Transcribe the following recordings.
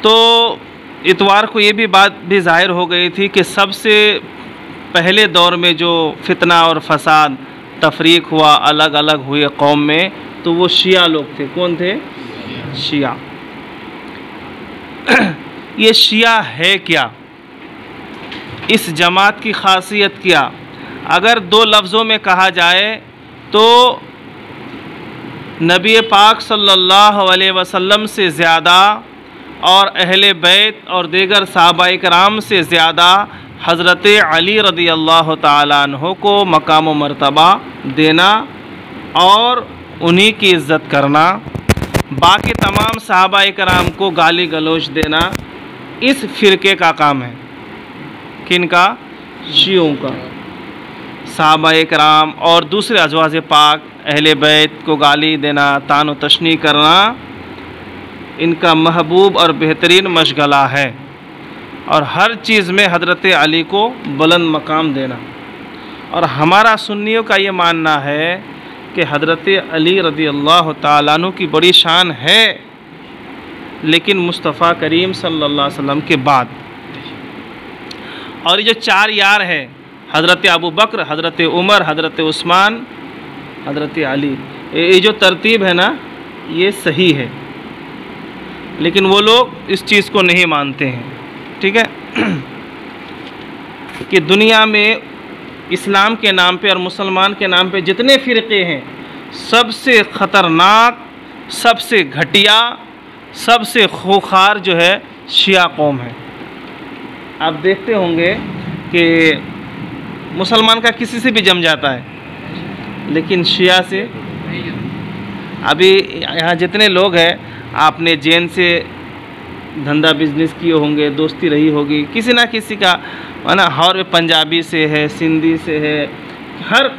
तो इतवार को ये भी बात भी ज़ाहिर हो गई थी कि सबसे पहले दौर में जो फितना और फसाद तफरीक हुआ, अलग अलग हुए कौम में, तो वो शिया लोग थे। कौन थे? शिया। ये शिया है क्या? इस जमात की खासियत क्या? अगर दो लफ्ज़ों में कहा जाए तो नबी पाक सल्लल्लाहु अलैहि वसल्लम से ज़्यादा और अहले बैत और दीगर सहाबाए कराम से ज़्यादा हज़रत अली रज़ी अल्लाह ताला अन्हु को मकाम व मर्तबा देना और उन्हीं की इज़्ज़त करना, बाकी तमाम सहाबाए कराम को गाली गलौज देना इस फ़िरके का काम है। किनका? शियों का। सहाबाए कराम और दूसरे अज़वाज पाक अहले बैत को गाली देना, तान व तशनी करना इनका महबूब और बेहतरीन मशगला है, और हर चीज़ में हज़रत अली को बुलंद मकाम देना। और हमारा सुन्नियों का ये मानना है कि हज़रत अली रज़ी अल्लाह ताला अन्हु की बड़ी शान है, लेकिन मुस्तफ़ा करीम सल्लल्लाहु अलैहि वसल्लम के बाद। और ये जो चार यार है, हज़रत अबू बकर, हज़रत उमर, हज़रत उस्मान, हज़रत अली, ये जो तरतीब है ना, ये सही है, लेकिन वो लोग इस चीज़ को नहीं मानते हैं। ठीक है कि दुनिया में इस्लाम के नाम पे और मुसलमान के नाम पे जितने फ़िरक़े हैं, सबसे ख़तरनाक, सबसे घटिया, सबसे खूंखार जो है शिया कौम है। आप देखते होंगे कि मुसलमान का किसी से भी जम जाता है, लेकिन शिया से, अभी यहाँ जितने लोग हैं, आपने जैन से धंधा बिजनेस किए होंगे, दोस्ती रही होगी किसी ना किसी का, है ना, और पंजाबी से है, सिंधी से है, हर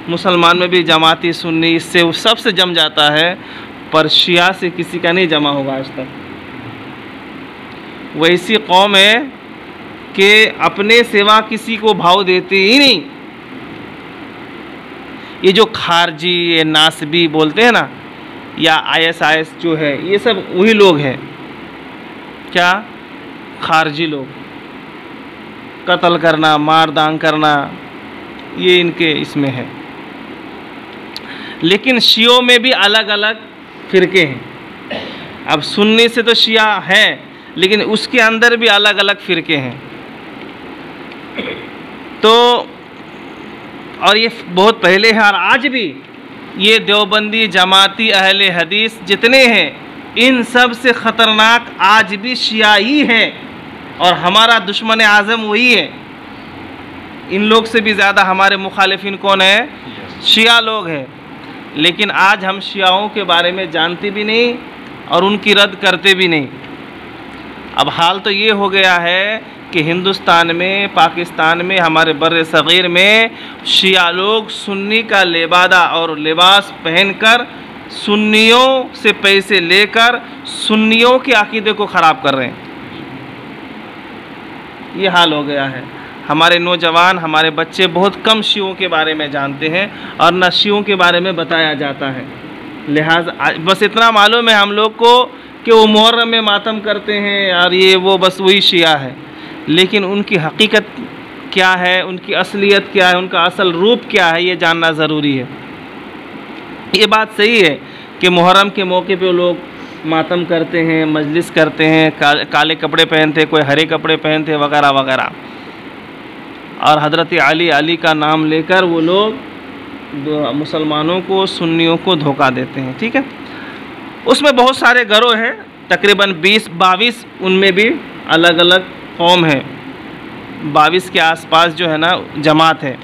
मुसलमान में भी जमाती सुन्नी इससे वो सबसे जम जाता है, पर शिया से किसी का नहीं जमा होगा आज तक। वैसी कौम है कि अपने सिवा किसी को भाव देते ही नहीं। ये जो खारजी, ये नासबी बोलते हैं ना, या ISIS जो है, ये सब वही लोग हैं। क्या? खारजी लोग। कत्ल करना, मार दांग करना, ये इनके इसमें है। लेकिन शियों में भी अलग अलग फ़िरके हैं। अब सुन्नी से तो शिया है, लेकिन उसके अंदर भी अलग अलग फ़िरके हैं। तो और ये बहुत पहले है, और आज भी ये देवबंदी, जमाती, अहले हदीस जितने हैं, इन सब से ख़तरनाक आज भी शिया ही है, और हमारा दुश्मन आज़म वही है। इन लोग से भी ज़्यादा हमारे मुखालिफिन कौन है? शिया लोग हैं। लेकिन आज हम शियाओं के बारे में जानते भी नहीं और उनकी रद्द करते भी नहीं। अब हाल तो ये हो गया है कि हिंदुस्तान में, पाकिस्तान में, हमारे बर्रे सग़ीर में शिया लोग सुन्नी का लिबादा और लिबास पहनकर सुन्नियों से पैसे लेकर सुन्नियों के अक़ीदे को ख़राब कर रहे हैं। ये हाल हो गया है। हमारे नौजवान, हमारे बच्चे बहुत कम शियों के बारे में जानते हैं और न शियों के बारे में बताया जाता है। लिहाजा बस इतना मालूम है हम लोग को कि वो मुहर्रम में मातम करते हैं और ये वो, बस वही शिया है। लेकिन उनकी हकीकत क्या है, उनकी असलियत क्या है, उनका असल रूप क्या है, ये जानना ज़रूरी है। ये बात सही है कि मुहर्रम के मौके पे लोग मातम करते हैं, मजलिस करते हैं, काले कपड़े पहनते, कोई हरे कपड़े पहनते वगैरह वगैरह, और हज़रत अली का नाम लेकर वो लोग मुसलमानों को, सुन्नियों को धोखा देते हैं। ठीक है, उसमें बहुत सारे गिरोह हैं, तकरीबन 20-22 उनमें भी अलग अलग कौम है। 22 के आसपास जो है ना जमात है,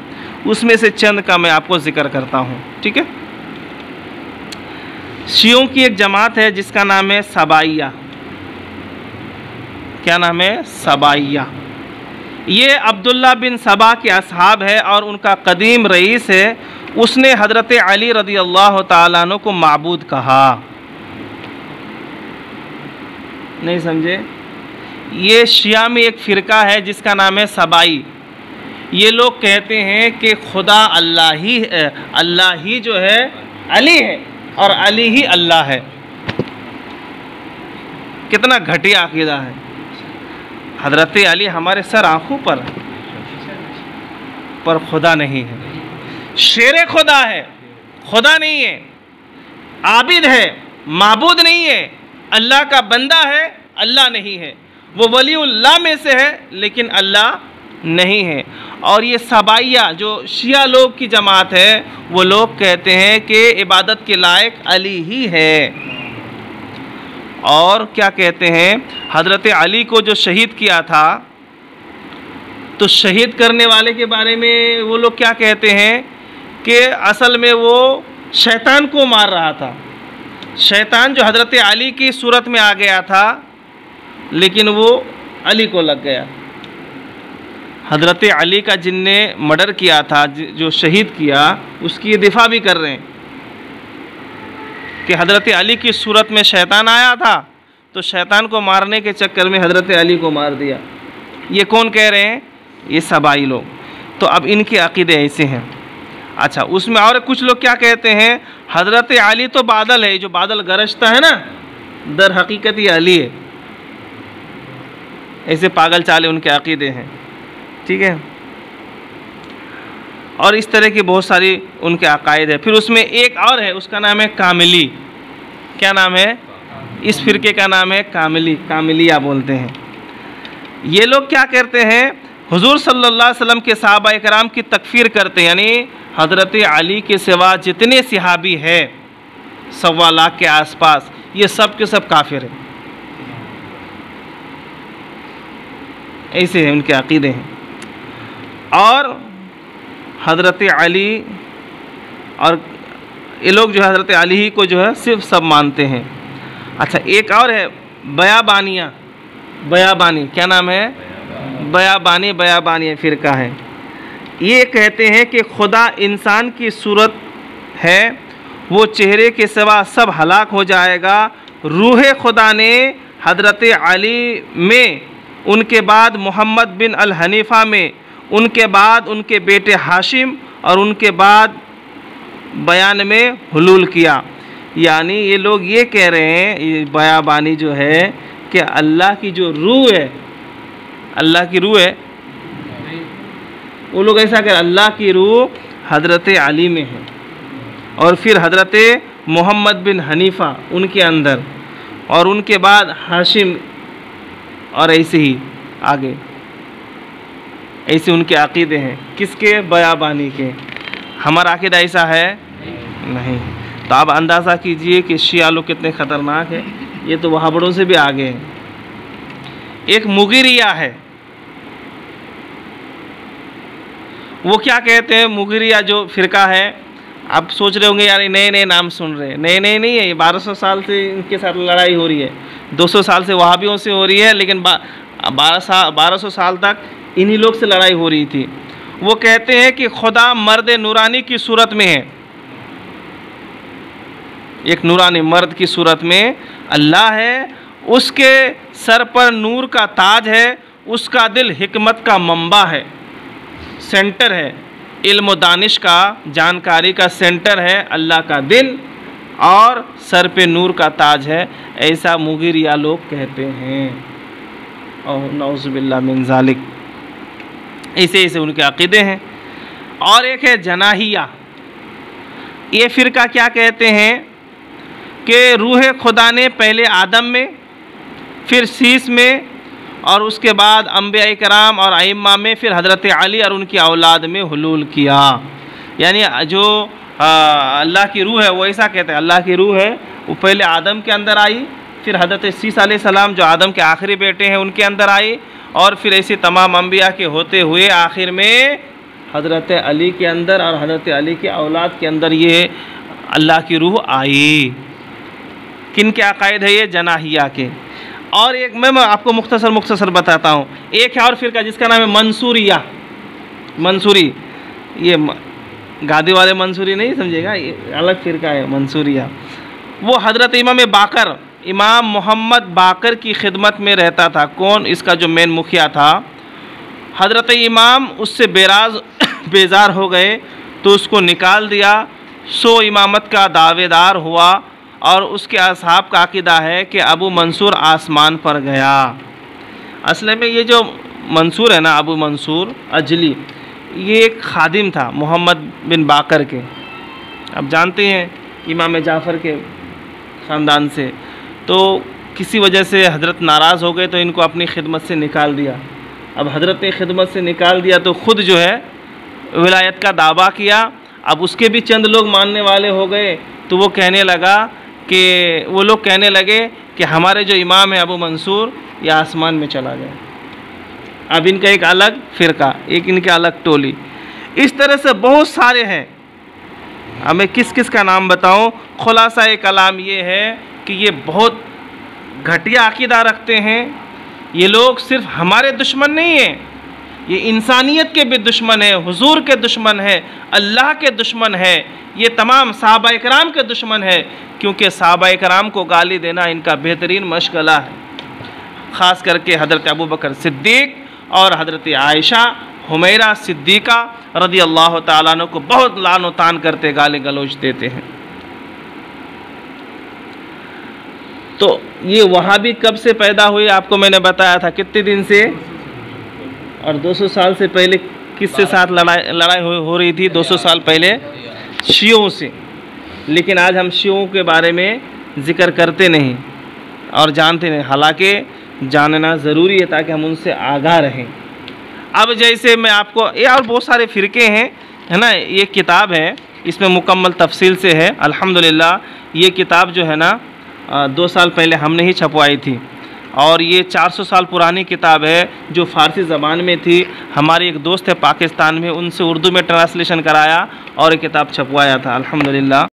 उसमें से चंद का मैं आपको ज़िक्र करता हूँ। ठीक है, शियों की एक जमात है जिसका नाम है सबाइया। क्या नाम है? सबाइया। ये अब्दुल्ला बिन सबा के असहाब है और उनका कदीम रईस है। उसने हज़रत अली रज़ी अल्लाह ताला अन्हु को माबूद कहा। नहीं समझे? ये शिया में एक फ़िरका है जिसका नाम है सबाई। ये लोग कहते हैं कि खुदा अल्लाह ही जो है अली है और अली ही अल्लाह है। कितना घटिया अकीदा है। हज़रत अली हमारे सर आँखों पर खुदा नहीं है, शेर खुदा है, खुदा नहीं है, आबिद है, माबूद नहीं है, अल्लाह का बंदा है, अल्लाह नहीं है। वो वलीउल्लाह में से है लेकिन अल्लाह नहीं है। और ये सबाइया जो शिया लोग की जमात है, वो लोग कहते हैं कि इबादत के लायक अली ही है। और क्या कहते हैं, हज़रत अली को जो शहीद किया था, तो शहीद करने वाले के बारे में वो लोग क्या कहते हैं कि असल में वो शैतान को मार रहा था। शैतान जो हज़रत अली की सूरत में आ गया था, लेकिन वो अली को लग गया। हज़रत अली का जिनने मर्डर किया था, जो शहीद किया, उसकी ये दिफा भी कर रहे हैं कि हज़रत अली की सूरत में शैतान आया था, तो शैतान को मारने के चक्कर में हज़रत अली को मार दिया। ये कौन कह रहे हैं? ये सबाई लोग। तो अब इनके अक़ीदे ऐसे हैं। अच्छा, उसमें और कुछ लोग क्या कहते हैं, हज़रत अली तो बादल है, जो बादल गरजता है ना, दर हकीकत ये अली है। ऐसे पागल चाले उनके अक़ीदे हैं, ठीक है। और इस तरह की बहुत सारी उनके अकायद है। फिर उसमें एक और है, उसका नाम है कामिली। क्या नाम है? इस फ़िरके का नाम है कामिली, कामिलिया बोलते हैं। ये लोग क्या करते हैं, हुजूर सल्लल्लाहु अलैहि वसल्लम के सहाबा इकराम की तकफ़ीर करते हैं, यानी हज़रत अली के सिवा जितने सहाबी है 1.25 लाख के आसपास, ये सब के सब काफिर हैं। ऐसे हैं उनके अक़ीदे हैं। और हज़रत अली, और ये लोग जो है हज़रत अली ही को जो है सिर्फ सब मानते हैं। अच्छा, एक और है बयाबानिया, बयाबानी। क्या नाम है? बयाबानी, बयाबानी फ़िरका है। ये कहते हैं कि खुदा इंसान की सूरत है, वो चेहरे के सिवा सब हलाक हो जाएगा। रूह खुदा ने हज़रत अली में, उनके बाद मोहम्मद बिन अल हनीफ़ा में, उनके बाद उनके बेटे हाशिम, और उनके बाद बयान में हुलूल किया। यानी ये लोग ये कह रहे हैं, ये बयाबानी जो है, कि अल्लाह की जो रूह है, अल्लाह की रूह है, वो लोग ऐसा कह, अल्लाह की रूह हज़रत अली में है, और फिर हज़रत मोहम्मद बिन हनीफ़ा उनके अंदर, और उनके बाद हाशिम, और ऐसे ही आगे। ऐसे उनके अक़ीदे हैं। किसके? बयाबानी के। हमारा अक़ीदा ऐसा है नहीं। तो आप अंदाज़ा कीजिए कि शिया लोग कितने ख़तरनाक हैं। ये तो वहाबड़ों से भी आगे हैं। एक मुगिरिया है, वो क्या कहते हैं, मुगिरिया जो फ़िरका है, आप सोच रहे होंगे यार ये नए नए नाम सुन रहे हैं। नए नए नहीं है, ये 1200 साल से इनके साथ लड़ाई हो रही है, 200 साल से वहाबियों से हो रही है, लेकिन 1200 साल तक इन्हीं लोग से लड़ाई हो रही थी। वो कहते हैं कि खुदा मर्द नूरानी की सूरत में है, एक नूरानी मर्द की सूरत में अल्लाह है, उसके सर पर नूर का ताज है, उसका दिल हिकमत का मंबा है, सेंटर है, इल्म दानिश का, जानकारी का सेंटर है अल्लाह का दिल, और सर पे नूर का ताज है। ऐसा मुगिरिया लोग कहते हैं। और नौज़ुबिल्लाह मिन ज़ालिक। ऐसे ऐसे उनके अक़ीदे हैं। और एक है जनाहिया। ये फ़िरका क्या कहते हैं कि रूह खुदा ने पहले आदम में, फिर शीश में, और उसके बाद अंबिया इकराम और अइम्मा में, फिर हज़रत अली और उनकी औलाद में हुलूल किया। यानी जो अल्लाह की रूह है, वो ऐसा कहते हैं, अल्लाह की रूह है, वो पहले आदम के अंदर आई, फिर हज़रत शीश अलैहिस्सलाम जो आदम के आखिरी बेटे हैं उनके अंदर आई, और फिर ऐसे तमाम अंबिया के होते हुए आखिर में हज़रत अली के अंदर और हज़रत अली के औलाद के अंदर ये अल्लाह की रूह आई। किन के अक़ायद है ये? जनाहिया के। और एक मैं आपको मुख्तसर बताता हूँ। एक है और फ़िरका जिसका नाम है मंसूरिया। मंसूरी, ये गादी वाले मंसूरी नहीं समझेगा, ये अलग फ़िरका है मंसूरिया। वो हज़रत इमाम मोहम्मद बाकर की खिदमत में रहता था। कौन? इसका जो मेन मुखिया था। हज़रत इमाम उससे बेजार हो गए तो उसको निकाल दिया। 100 इमामत का दावेदार हुआ और उसके असहाब का अकीदा है कि अबू मंसूर आसमान पर गया। असल में ये जो मंसूर है ना, अबू मंसूर अजली, ये एक खादिम था मोहम्मद बिन बाकर के। अब जानते हैं इमाम जाफ़र के ख़ानदान से, तो किसी वजह से हज़रत नाराज़ हो गए तो इनको अपनी खिदमत से निकाल दिया। अब हज़रत ने खिदमत से निकाल दिया तो ख़ुद जो है विलायत का दावा किया। अब उसके भी चंद लोग मानने वाले हो गए, तो वो कहने लगा कि वो लोग कहने लगे कि हमारे जो इमाम है अबू मंसूर, ये आसमान में चला गया। अब इनका एक अलग फ़िरका, एक इनका अलग टोली, इस तरह से बहुत सारे हैं। अब मैं किस किस का नाम बताऊं? खुलासा एक कलाम ये है कि ये बहुत घटिया अकीदा रखते हैं। ये लोग सिर्फ हमारे दुश्मन नहीं हैं, ये इंसानियत के भी दुश्मन है, हुजूर के दुश्मन है, अल्लाह के दुश्मन है, ये तमाम सहाबा इकराम के दुश्मन है, क्योंकि सहाबा इकराम को गाली देना इनका बेहतरीन मशगला है। ख़ास करके हज़रत अबू बकर सिद्दीक़ और हज़रत आयशा हुमैरा सिद्दीक़ा रज़ी अल्लाह ताला अन्हा को बहुत लान व तान करते, गाली गलौज देते हैं। तो ये वहाबी कब से पैदा हुई आपको मैंने बताया था, कितने दिन से, और 200 साल से पहले किससे साथ लड़ाई हो रही थी? 200 साल पहले शियों से। लेकिन आज हम शियों के बारे में ज़िक्र करते नहीं और जानते नहीं, हालांकि जानना ज़रूरी है ताकि हम उनसे आगाह रहें। अब जैसे मैं आपको, ये और बहुत सारे फ़िरके हैं, है ना, ये किताब है, इसमें मुकम्मल तफसील से है अल्हम्दुलिल्लाह। ये किताब जो है ना 2 साल पहले हमने ही छपवाई थी, और ये 400 साल पुरानी किताब है जो फ़ारसी ज़बान में थी। हमारे एक दोस्त है पाकिस्तान में, उनसे उर्दू में ट्रांसलेशन कराया और ये किताब छपवाया था अल्हम्दुलिल्लाह।